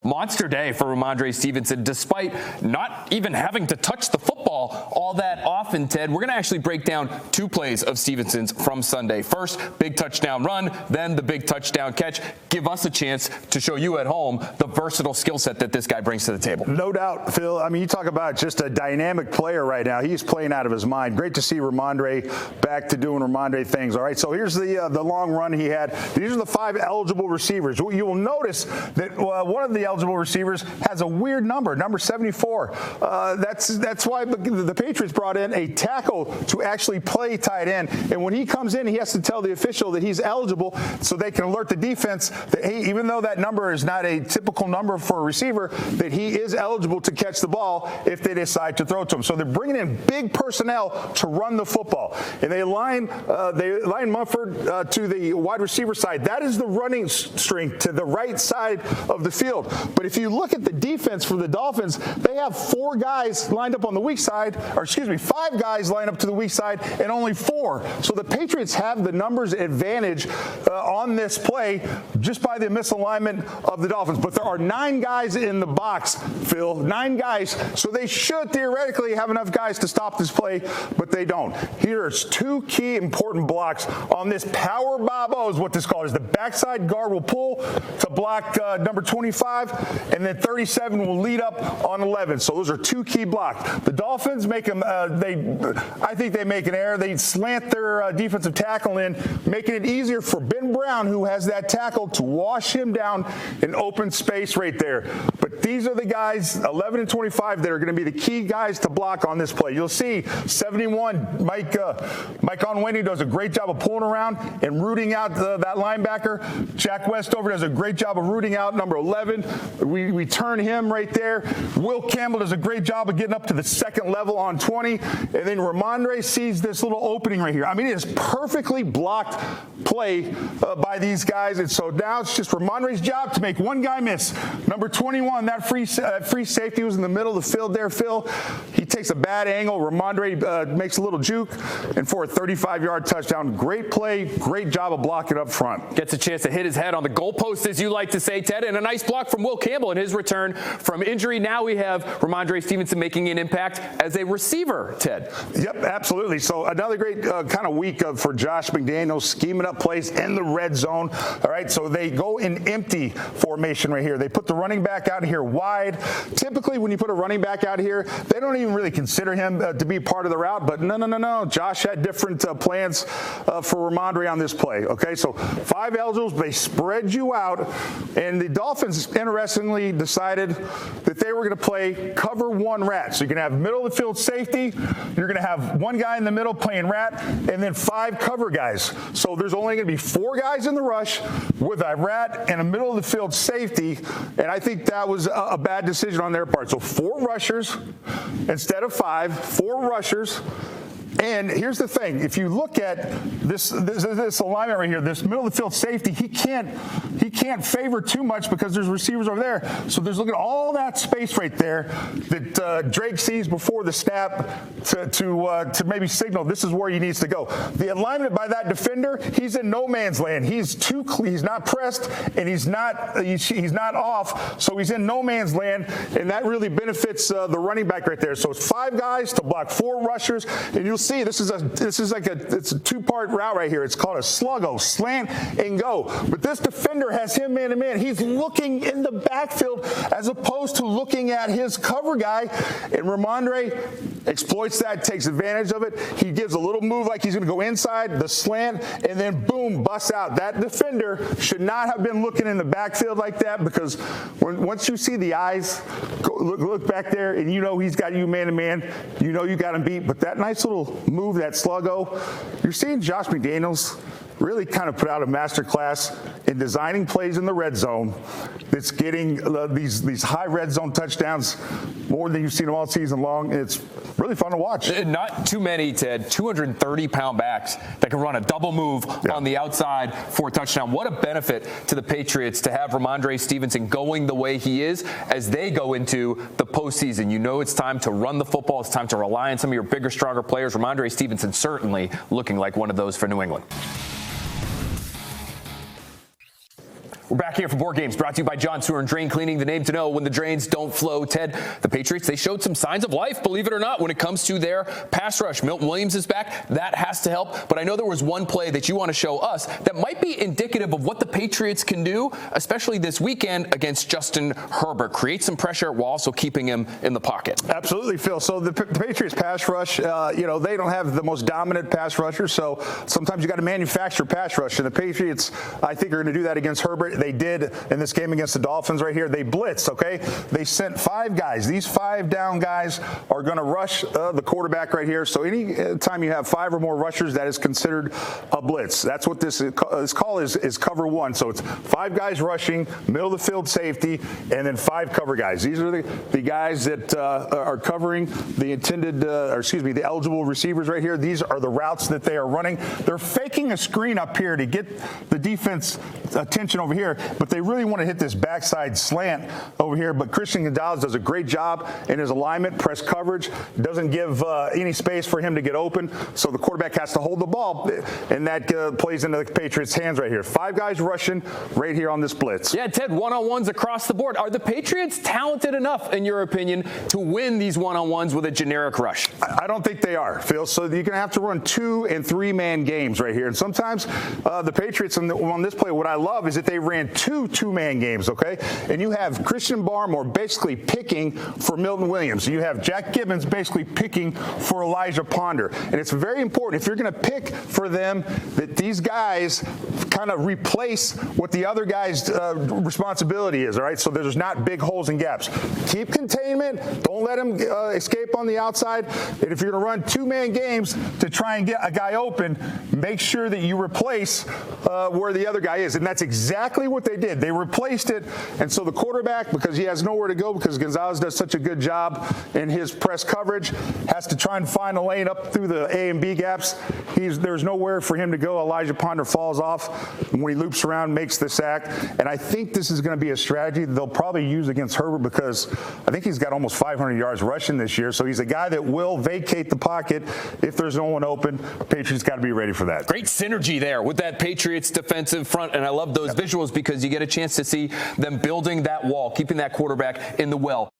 Monster day for Rhamondre Stevenson, despite not even having to touch the football all that often, Ted. We're going to actually break down two plays of Stevenson's from Sunday. First, big touchdown run, then the big touchdown catch. Give us a chance to show you at home the versatile skill set that this guy brings to the table. No doubt, Phil. I mean, you talk about just a dynamic player right now. He's playing out of his mind. Great to see Rhamondre back to doing Rhamondre things. All right, so here's the long run he had. These are the 5 eligible receivers. You will notice that one of the eligible receivers has a weird number 74. That's why the Patriots brought in a tackle to actually play tight end. And when he comes in, he has to tell the official that he's eligible so they can alert the defense that, hey, even though that number is not a typical number for a receiver, that he is eligible to catch the ball if they decide to throw to him. So they're bringing in big personnel to run the football. And they line Mumford to the wide receiver side. That is the running string to the right side of the field. But if you look at the defense for the Dolphins, they have 4 guys lined up on the weak side, or excuse me, 5 guys lined up to the weak side and only 4. So the Patriots have the numbers advantage on this play just by the misalignment of the Dolphins. But there are 9 guys in the box, Phil, 9 guys. So they should theoretically have enough guys to stop this play, but they don't. Here's 2 key important blocks on this power bobo is what this called is. The backside guard will pull to block number 25, and then 37 will lead up on 11. So those are 2 key blocks. The Dolphins make them. I think they make an error. They slant their defensive tackle in, making it easier for Ben Brown, who has that tackle, to wash him down in open space right there. But these are the guys, 11 and 25, that are going to be the key guys to block on this play. You'll see 71, Mike Onwenu does a great job of pulling around and rooting out that linebacker. Jack Westover does a great job of rooting out number 11. We turn him right there. Will Campbell does a great job of getting up to the second level on 20. And then Rhamondre sees this little opening right here. I mean, it is perfectly blocked play by these guys. And so now it's just Rhamondre's job to make one guy miss. Number 21, that free safety was in the middle of the field there, Phil. He takes a bad angle. Rhamondre makes a little juke, and for a 35-yard touchdown. Great play, great job of blocking up front. Gets a chance to hit his head on the goalpost, as you like to say, Ted, and a nice block from Will Campbell in his return from injury. Now we have Rhamondre Stevenson making an impact as a receiver, Ted. Yep, absolutely. So another great kind of week for Josh McDaniels, scheming up plays in the red zone. All right, so they go in empty formation right here. They put the running back out here wide. Typically, when you put a running back out here, they don't even really consider him to be part of the route. But no. Josh had different plans for Rhamondre on this play. Okay, so 5 eligibles. They spread you out. And the Dolphins, interestingly, decided that they were going to play cover 1 rat. So you're going to have middle of the field safety. You're going to have 1 guy in the middle playing rat, and then 5 cover guys. So there's only going to be 4 guys in the rush with a rat and a middle of the field safety. And I think that was a bad decision on their part. So 4 rushers instead of 5, 4 rushers. And here's the thing: if you look at this alignment right here, this middle of the field safety, he can't favor too much because there's receivers over there. So there's looking at all that space right there that Drake sees before the snap to maybe signal this is where he needs to go. The alignment by that defender, he's in no man's land. He's not pressed and he's not off, so he's in no man's land, and that really benefits the running back right there. So it's 5 guys to block 4 rushers, and you'll see it's a 2-part route right here. It's called a sluggo, slant and go. But this defender has him man to man. He's looking in the backfield as opposed to looking at his cover guy. And Rhamondre exploits that, takes advantage of it. He gives a little move like he's going to go inside the slant, and then boom, busts out. That defender should not have been looking in the backfield like that, because once you see the eyes look back there and you know he's got you man to man, you know you got him beat. But that nice little move, that sluggo, you're seeing Josh McDaniels really kind of put out a master class in designing plays in the red zone that's getting these high red zone touchdowns more than you've seen them all season long. It's really fun to watch. Not too many, Ted. 230-pound backs that can run a double move on the outside for a touchdown. What a benefit to the Patriots to have Rhamondre Stevenson going the way he is as they go into the postseason. You know it's time to run the football. It's time to rely on some of your bigger, stronger players. Rhamondre Stevenson certainly looking like one of those for New England. We're back here for Board Games, brought to you by John Sewer and Drain Cleaning, the name to know when the drains don't flow. Ted, the Patriots, they showed some signs of life, believe it or not, when it comes to their pass rush. Milton Williams is back. That has to help. But I know there was one play that you want to show us that might be indicative of what the Patriots can do, especially this weekend against Justin Herbert. Create some pressure while also keeping him in the pocket. Absolutely, Phil. So the Patriots pass rush, they don't have the most dominant pass rusher, so sometimes you got to manufacture pass rush. And the Patriots, I think, are going to do that against Herbert. They did in this game against the Dolphins right here. They blitzed, okay? They sent 5 guys. These 5 down guys are going to rush the quarterback right here. So any time you have 5 or more rushers, that is considered a blitz. That's what this call is cover 1. So it's 5 guys rushing, middle of the field safety, and then 5 cover guys. These are the guys that are covering the the eligible receivers right here. These are the routes that they are running. They're faking a screen up here to get the defense attention over here, but they really want to hit this backside slant over here. But Christian Gonzalez does a great job in his alignment, press coverage, doesn't give any space for him to get open. So the quarterback has to hold the ball, and that plays into the Patriots' hands right here. 5 guys rushing right here on this blitz. Yeah, Ted, one-on-ones across the board. Are the Patriots talented enough, in your opinion, to win these one-on-ones with a generic rush? I don't think they are, Phil. So you're going to have to run 2- and 3-man games right here. And sometimes the Patriots on this play, what I love is that they ran 2 2-man games, okay? And you have Christian Barmore basically picking for Milton Williams. You have Jack Gibbons basically picking for Elijah Ponder. And it's very important, if you're going to pick for them, that these guys kind of replace what the other guy's responsibility is, all right? So there's not big holes and gaps. Keep containment. Don't let him escape on the outside. And if you're going to run 2-man games to try and get a guy open, make sure that you replace where the other guy is. And that's exactly what they did. They replaced it. And so the quarterback, because he has nowhere to go, because Gonzalez does such a good job in his press coverage, has to try and find a lane up through the A and B gaps. There's nowhere for him to go. Elijah Ponder falls off, and when he loops around, makes the sack. And I think this is going to be a strategy they'll probably use against Herbert, because I think he's got almost 500 yards rushing this year. So he's a guy that will vacate the pocket if there's no one open. Patriots got to be ready for that. Great synergy there with that Patriots defensive front, and I love those visuals because you get a chance to see them building that wall, keeping that quarterback in the well.